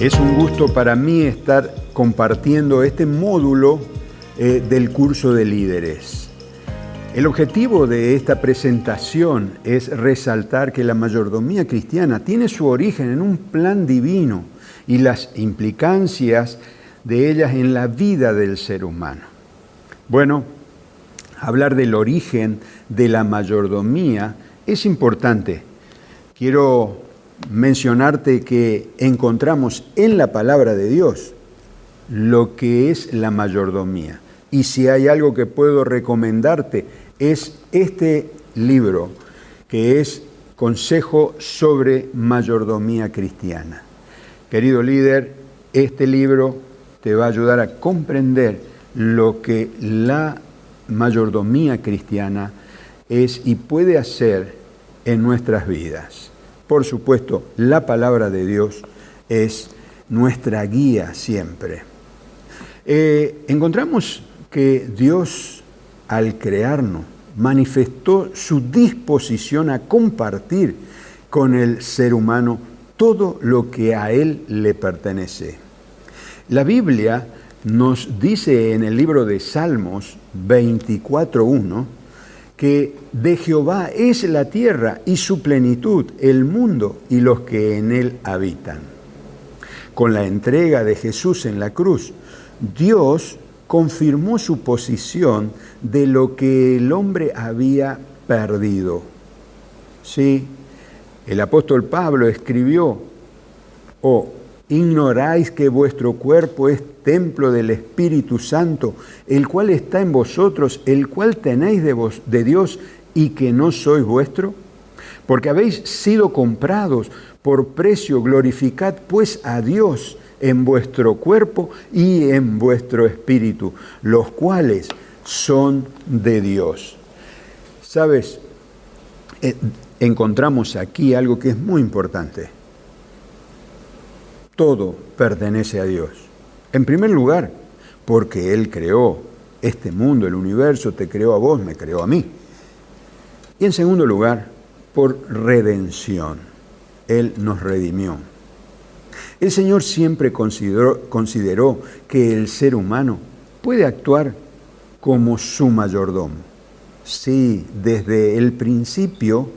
Es un gusto para mí estar compartiendo este módulo del curso de líderes. El objetivo de esta presentación es resaltar que la mayordomía cristiana tiene su origen en un plan divino y las implicancias de ellas en la vida del ser humano. Bueno, hablar del origen de la mayordomía es importante. Quiero mencionarte que encontramos en la palabra de Dios lo que es la mayordomía. Y si hay algo que puedo recomendarte es este libro, que es Consejo sobre Mayordomía Cristiana. Querido líder, este libro te va a ayudar a comprender lo que la mayordomía cristiana es y puede hacer en nuestras vidas. Por supuesto, la palabra de Dios es nuestra guía siempre. Encontramos que Dios, al crearnos, manifestó su disposición a compartir con el ser humano todo lo que a él le pertenece. La Biblia nos dice en el libro de Salmos 24:1 que de Jehová es la tierra y su plenitud, el mundo y los que en él habitan. Con la entrega de Jesús en la cruz, Dios confirmó su posición de lo que el hombre había perdido. Sí, el apóstol Pablo escribió: ¿ignoráis que vuestro cuerpo es templo del Espíritu Santo, el cual está en vosotros, el cual tenéis de Dios y que no sois vuestro? Porque habéis sido comprados por precio, glorificad pues a Dios en vuestro cuerpo y en vuestro espíritu, los cuales son de Dios. ¿Sabes? Encontramos aquí algo que es muy importante. Todo pertenece a Dios. En primer lugar, porque Él creó este mundo, el universo, te creó a vos, me creó a mí. Y en segundo lugar, por redención. Él nos redimió. El Señor siempre consideró que el ser humano puede actuar como su mayordomo. Sí, desde el principio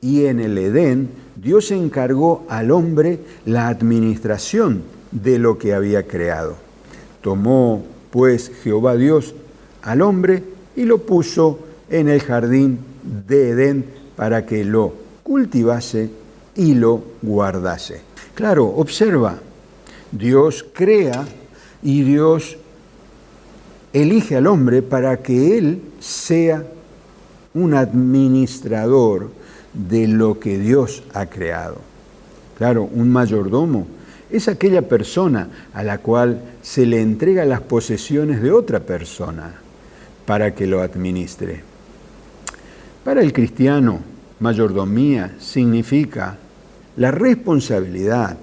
y en el Edén, Dios encargó al hombre la administración de lo que había creado. Tomó, pues, Jehová Dios al hombre y lo puso en el jardín de Edén para que lo cultivase y lo guardase. Claro, observa, Dios crea y Dios elige al hombre para que él sea un administrador de lo que Dios ha creado. Claro, un mayordomo es aquella persona a la cual se le entrega las posesiones de otra persona para que lo administre. Para el cristiano, mayordomía significa la responsabilidad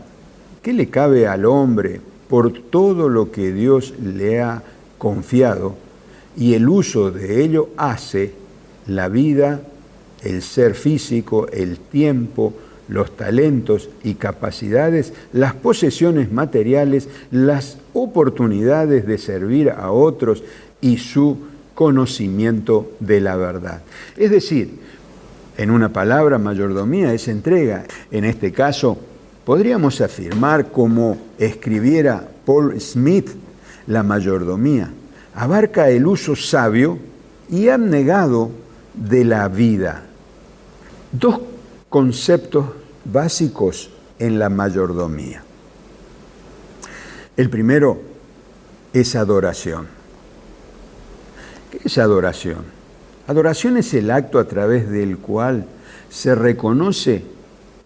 que le cabe al hombre por todo lo que Dios le ha confiado y el uso de ello hace la vida, el ser físico, el tiempo, los talentos y capacidades, las posesiones materiales, las oportunidades de servir a otros y su conocimiento de la verdad. Es decir, en una palabra, mayordomía es entrega. En este caso, podríamos afirmar, como escribiera Paul Smith, la mayordomía abarca el uso sabio y abnegado de la vida. Dos conceptos básicos en la mayordomía. El primero es adoración. ¿Qué es adoración? Adoración es el acto a través del cual se reconoce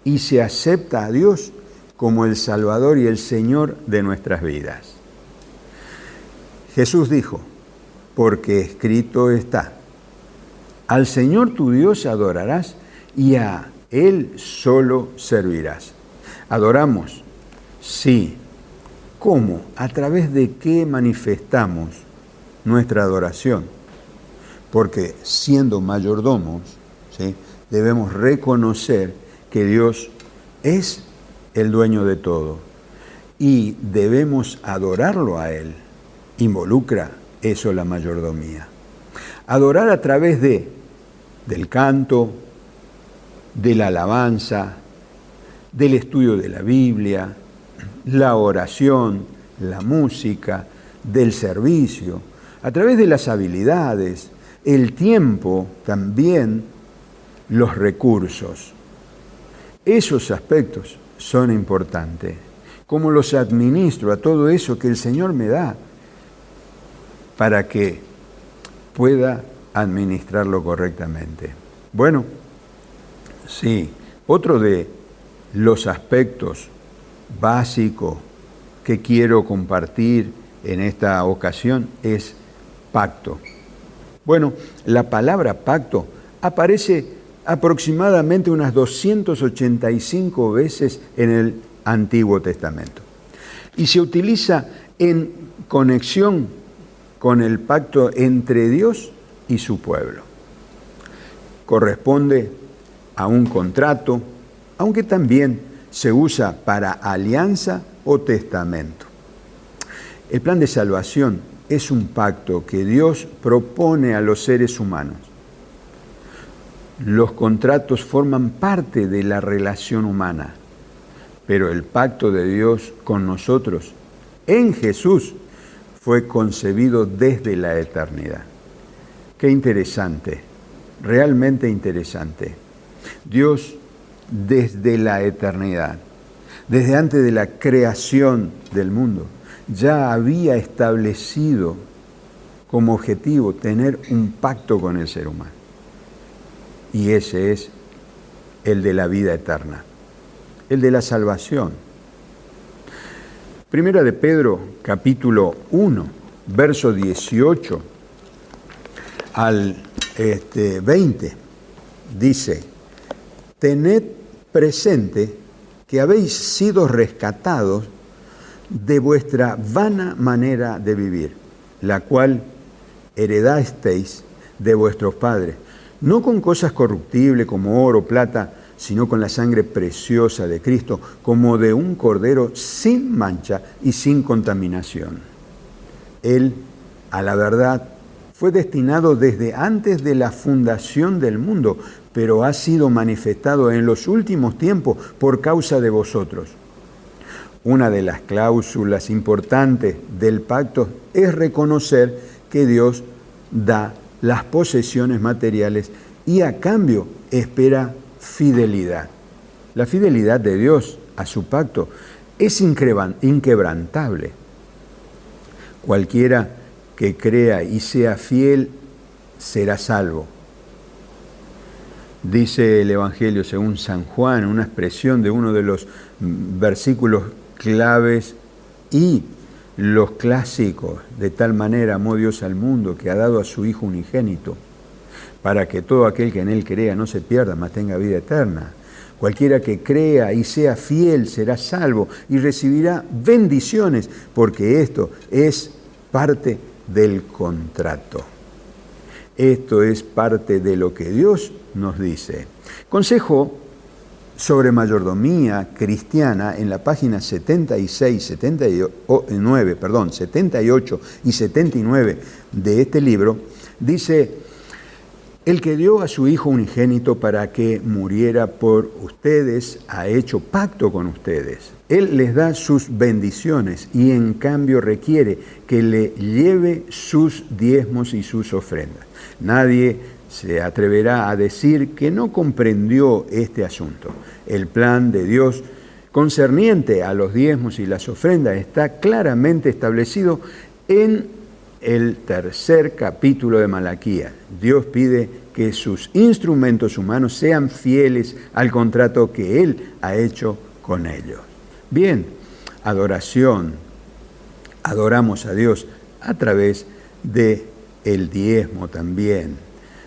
y se acepta a Dios como el Salvador y el Señor de nuestras vidas. Jesús dijo, porque escrito está, al Señor tu Dios adorarás y a Él solo servirás. Adoramos, sí. ¿Cómo? ¿A través de qué manifestamos nuestra adoración? Porque siendo mayordomos, ¿sí?, debemos reconocer que Dios es el dueño de todo y debemos adorarlo a Él. Involucra eso la mayordomía. Adorar a través del canto, de la alabanza, del estudio de la Biblia, la oración, la música, del servicio, a través de las habilidades, el tiempo, también los recursos. Esos aspectos son importantes. ¿Cómo los administro a todo eso que el Señor me da para que pueda administrarlo correctamente? Bueno, sí, otro de los aspectos básicos que quiero compartir en esta ocasión es pacto. Bueno, la palabra pacto aparece aproximadamente unas 285 veces en el Antiguo Testamento y se utiliza en conexión con el pacto entre Dios y su pueblo. Corresponde a un contrato, aunque también se usa para alianza o testamento. El plan de salvación es un pacto que Dios propone a los seres humanos. Los contratos forman parte de la relación humana, pero el pacto de Dios con nosotros en Jesús fue concebido desde la eternidad. Qué interesante, realmente interesante. Dios desde la eternidad, desde antes de la creación del mundo, ya había establecido como objetivo tener un pacto con el ser humano. Y ese es el de la vida eterna, el de la salvación. Primera de Pedro, capítulo 1, verso 18 al 20, dice: tened presente que habéis sido rescatados de vuestra vana manera de vivir, la cual heredasteis de vuestros padres, no con cosas corruptibles como oro o plata, sino con la sangre preciosa de Cristo, como de un cordero sin mancha y sin contaminación. Él, a la verdad, fue destinado desde antes de la fundación del mundo, pero ha sido manifestado en los últimos tiempos por causa de vosotros. Una de las cláusulas importantes del pacto es reconocer que Dios da las posesiones materiales y a cambio espera fidelidad. La fidelidad de Dios a su pacto es inquebrantable. Cualquiera que crea y sea fiel será salvo. Dice el Evangelio según San Juan, una expresión de uno de los versículos claves y los clásicos: de tal manera amó Dios al mundo que ha dado a su Hijo unigénito, para que todo aquel que en Él crea no se pierda, mas tenga vida eterna. Cualquiera que crea y sea fiel será salvo y recibirá bendiciones, porque esto es parte del contrato. Esto es parte de lo que Dios nos dice. Consejo sobre mayordomía cristiana en la página 78 y 79 de este libro, dice: el que dio a su Hijo unigénito para que muriera por ustedes, ha hecho pacto con ustedes. Él les da sus bendiciones y en cambio requiere que le lleve sus diezmos y sus ofrendas. Nadie se atreverá a decir que no comprendió este asunto. El plan de Dios concerniente a los diezmos y las ofrendas está claramente establecido en el tercer capítulo de Malaquías. Dios pide que sus instrumentos humanos sean fieles al contrato que Él ha hecho con ellos. Bien, adoración. Adoramos a Dios a través de el diezmo también.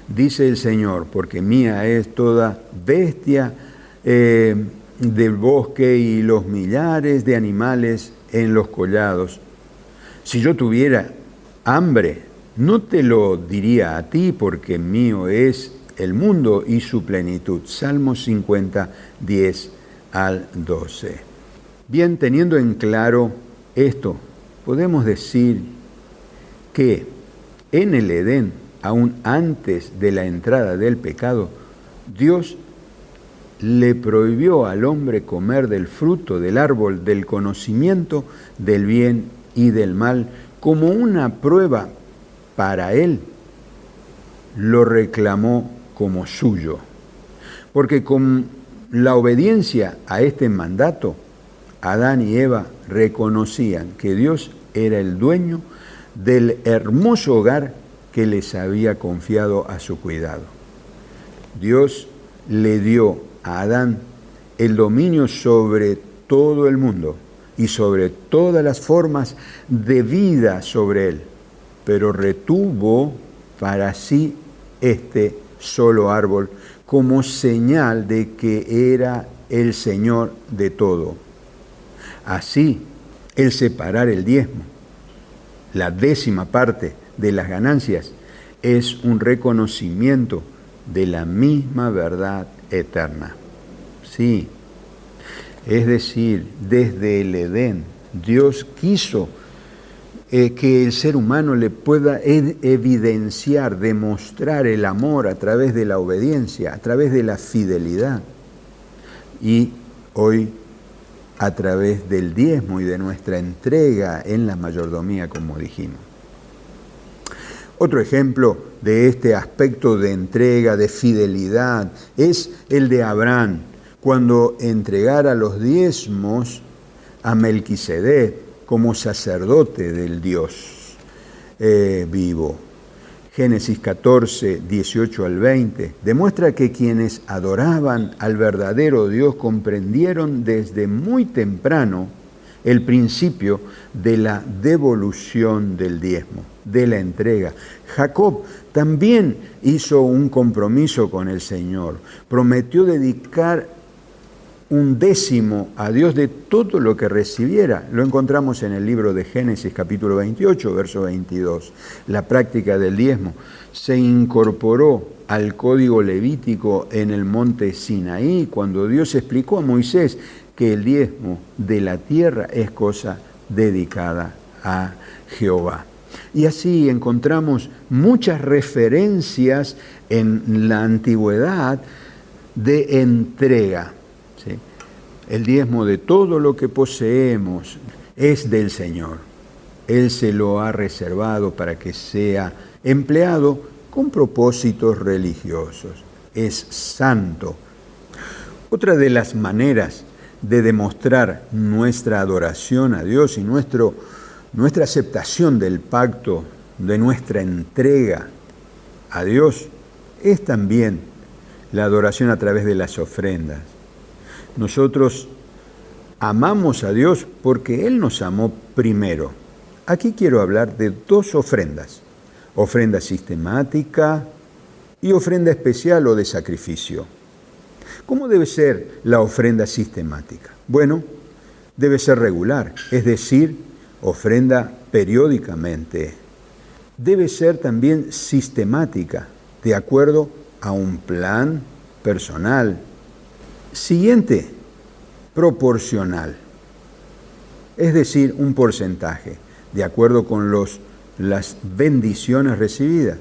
Dice el Señor: porque mía es toda bestia del bosque y los millares de animales en los collados. Si yo tuviera hambre, no te lo diría a ti, porque mío es el mundo y su plenitud. Salmo 50, 10 al 12. Bien, teniendo en claro esto, podemos decir que en el Edén, aún antes de la entrada del pecado, Dios le prohibió al hombre comer del fruto del árbol del conocimiento del bien y del mal como una prueba para él. Lo reclamó como suyo, porque con la obediencia a este mandato, Adán y Eva reconocían que Dios era el dueño del hermoso hogar que les había confiado a su cuidado. Dios le dio a Adán el dominio sobre todo el mundo y sobre todas las formas de vida sobre él, pero retuvo para sí este solo árbol como señal de que era el Señor de todo. Así, el separar el diezmo, la 10ª parte de las ganancias, es un reconocimiento de la misma verdad eterna. Sí, es decir, desde el Edén, Dios quiso que el ser humano le pueda evidenciar, demostrar el amor a través de la obediencia, a través de la fidelidad. Y hoy, a través del diezmo y de nuestra entrega en la mayordomía, como dijimos. Otro ejemplo de este aspecto de entrega, de fidelidad, es el de Abraham, cuando entregara los diezmos a Melquisedec como sacerdote del Dios vivo. Génesis 14, 18 al 20, demuestra que quienes adoraban al verdadero Dios comprendieron desde muy temprano el principio de la devolución del diezmo, de la entrega. Jacob también hizo un compromiso con el Señor. Prometió dedicar un 10º a Dios de todo lo que recibiera. Lo encontramos en el libro de Génesis, capítulo 28, verso 22. La práctica del diezmo se incorporó al código levítico en el monte Sinaí, cuando Dios explicó a Moisés que el diezmo de la tierra es cosa dedicada a Jehová. Y así encontramos muchas referencias en la antigüedad de entrega. ¿Sí? El diezmo de todo lo que poseemos es del Señor. Él se lo ha reservado para que sea empleado con propósitos religiosos. Es santo. Otra de las maneras de demostrar nuestra adoración a Dios y nuestra aceptación del pacto, de nuestra entrega a Dios, es también la adoración a través de las ofrendas. Nosotros amamos a Dios porque Él nos amó primero. Aquí quiero hablar de 2 ofrendas: ofrenda sistemática y ofrenda especial o de sacrificio. ¿Cómo debe ser la ofrenda sistemática? Bueno, debe ser regular, es decir, ofrenda periódicamente. Debe ser también sistemática, de acuerdo a un plan personal. Siguiente, proporcional, es decir, un porcentaje, de acuerdo con las bendiciones recibidas,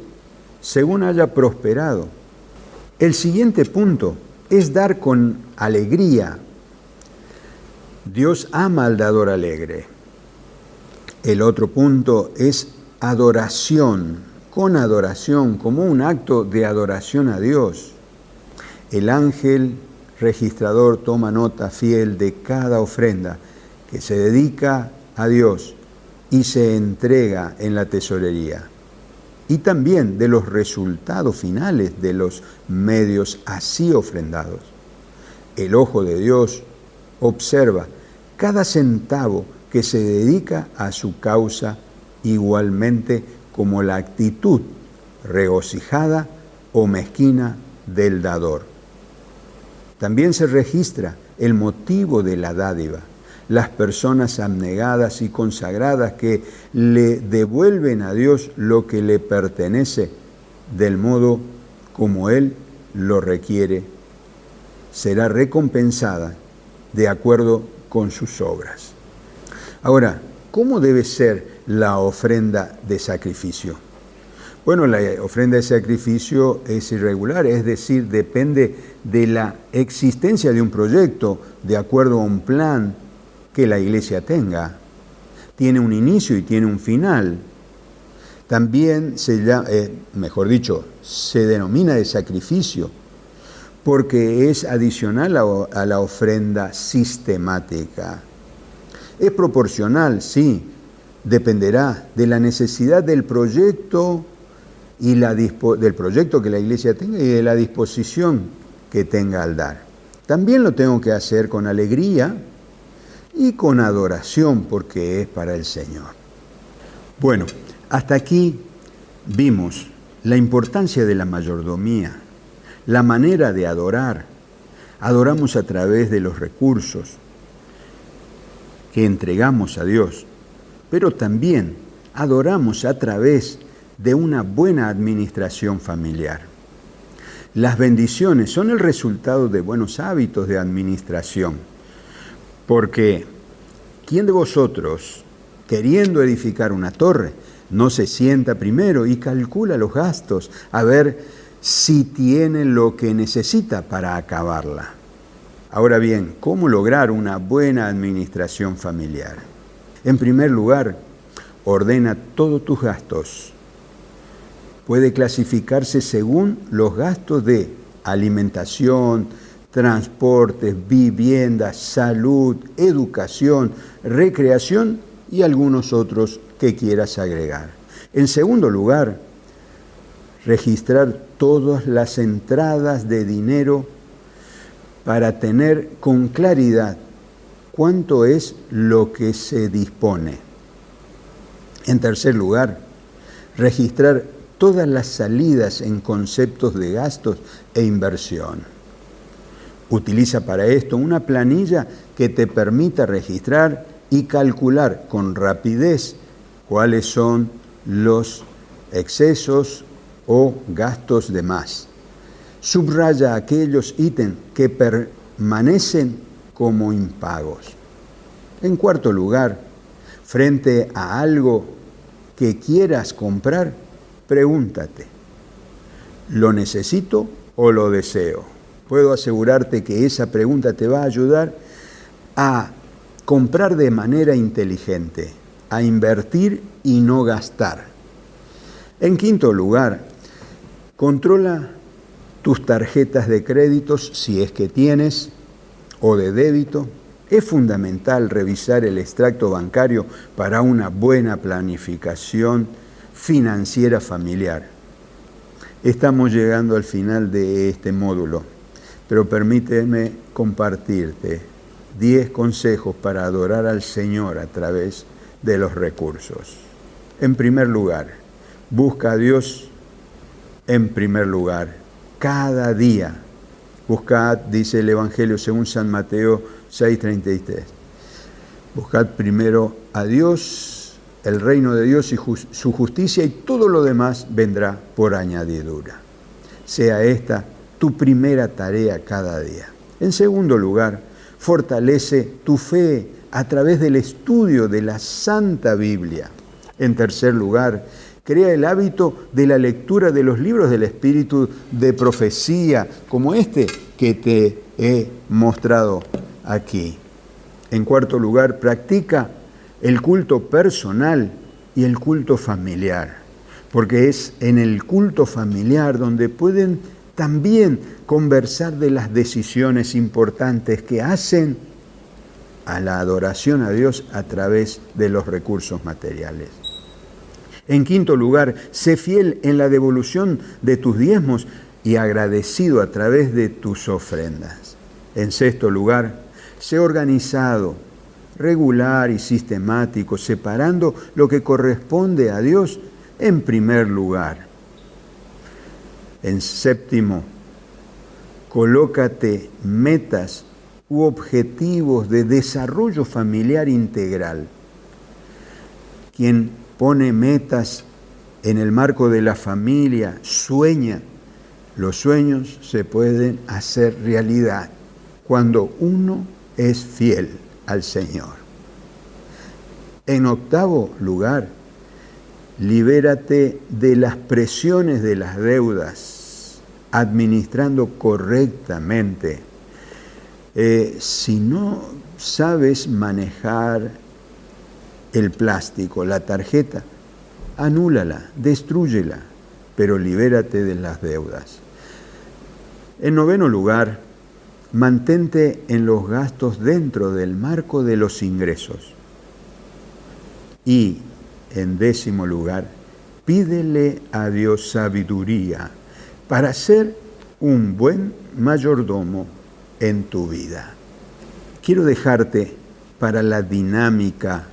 según haya prosperado. El siguiente punto es dar con alegría. Dios ama al dador alegre. El otro punto es adoración, con adoración, como un acto de adoración a Dios. El ángel registrador toma nota fiel de cada ofrenda que se dedica a Dios y se entrega en la tesorería, y también de los resultados finales de los medios así ofrendados. El ojo de Dios observa cada centavo que se dedica a su causa, igualmente como la actitud regocijada o mezquina del dador. También se registra el motivo de la dádiva, las personas abnegadas y consagradas que le devuelven a Dios lo que le pertenece del modo como Él lo requiere, será recompensada de acuerdo con sus obras. Ahora, ¿cómo debe ser la ofrenda de sacrificio? Bueno, la ofrenda de sacrificio es irregular, es decir, depende de la existencia de un proyecto de acuerdo a un plan que la iglesia tenga. Tiene un inicio y tiene un final. También se denomina de sacrificio porque es adicional a la ofrenda sistemática. Es proporcional, sí, dependerá de la necesidad del proyecto del proyecto que la iglesia tenga y de la disposición que tenga al dar. También lo tengo que hacer con alegría y con adoración porque es para el Señor. Bueno, hasta aquí vimos la importancia de la mayordomía, la manera de adorar. Adoramos a través de los recursos que entregamos a Dios, pero también adoramos a través de una buena administración familiar. Las bendiciones son el resultado de buenos hábitos de administración, porque ¿quién de vosotros, queriendo edificar una torre, no se sienta primero y calcula los gastos a ver si tiene lo que necesita para acabarla? Ahora bien, ¿cómo lograr una buena administración familiar? En primer lugar, ordena todos tus gastos. Puede clasificarse según los gastos de alimentación, transportes, vivienda, salud, educación, recreación y algunos otros que quieras agregar. En segundo lugar, registrar todas las entradas de dinero para tener con claridad cuánto es lo que se dispone. En tercer lugar, registrar todas las salidas en conceptos de gastos e inversión. Utiliza para esto una planilla que te permita registrar y calcular con rapidez cuáles son los excesos o gastos de más. Subraya aquellos ítems que permanecen como impagos. En cuarto lugar, frente a algo que quieras comprar, pregúntate, ¿lo necesito o lo deseo? Puedo asegurarte que esa pregunta te va a ayudar a comprar de manera inteligente, a invertir y no gastar. En quinto lugar, controla tus tarjetas de créditos si es que tienes o de débito. Es fundamental revisar el extracto bancario para una buena planificación financiera familiar. Estamos llegando al final de este módulo, pero permíteme compartirte 10 consejos para adorar al Señor a través de los recursos. En primer lugar, busca a Dios en primer lugar, cada día. Buscad, dice el Evangelio según San Mateo 6:33. Buscad primero a Dios, el reino de Dios y su justicia, y todo lo demás vendrá por añadidura. Sea esta tu primera tarea cada día. En segundo lugar, fortalece tu fe a través del estudio de la Santa Biblia. En tercer lugar, crea el hábito de la lectura de los libros del Espíritu de profecía, como este que te he mostrado aquí. En cuarto lugar, practica el culto personal y el culto familiar, porque es en el culto familiar donde pueden también conversar de las decisiones importantes que hacen a la adoración a Dios a través de los recursos materiales. En quinto lugar, sé fiel en la devolución de tus diezmos y agradecido a través de tus ofrendas. En sexto lugar, sé organizado, regular y sistemático, separando lo que corresponde a Dios en primer lugar. En séptimo, colócate metas u objetivos de desarrollo familiar integral. Quien pone metas en el marco de la familia, sueña. Los sueños se pueden hacer realidad cuando uno es fiel al Señor. En octavo lugar, libérate de las presiones de las deudas, administrando correctamente. Si no sabes manejar el plástico, la tarjeta, anúlala, destrúyela, pero libérate de las deudas. En noveno lugar, mantente en los gastos dentro del marco de los ingresos. Y en décimo lugar, pídele a Dios sabiduría para ser un buen mayordomo en tu vida. Quiero dejarte para la dinámica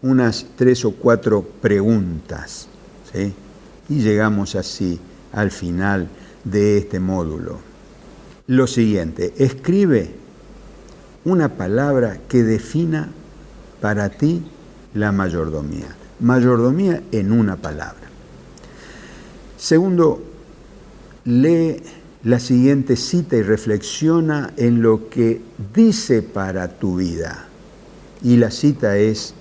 unas 3 o 4 preguntas, ¿sí? Y llegamos así al final de este módulo. Lo siguiente, escribe una palabra que defina para ti la mayordomía. Mayordomía en una palabra. Segundo, lee la siguiente cita y reflexiona en lo que dice para tu vida. Y la cita es: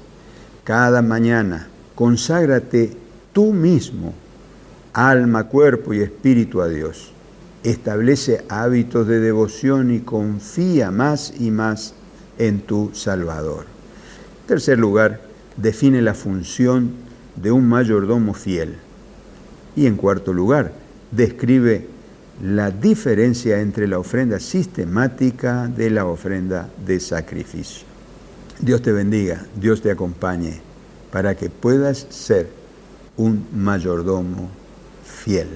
cada mañana conságrate tú mismo, alma, cuerpo y espíritu a Dios. Establece hábitos de devoción y confía más y más en tu Salvador. En tercer lugar, define la función de un mayordomo fiel. Y en cuarto lugar, describe la diferencia entre la ofrenda sistemática de la ofrenda de sacrificio. Dios te bendiga, Dios te acompañe para que puedas ser un mayordomo fiel.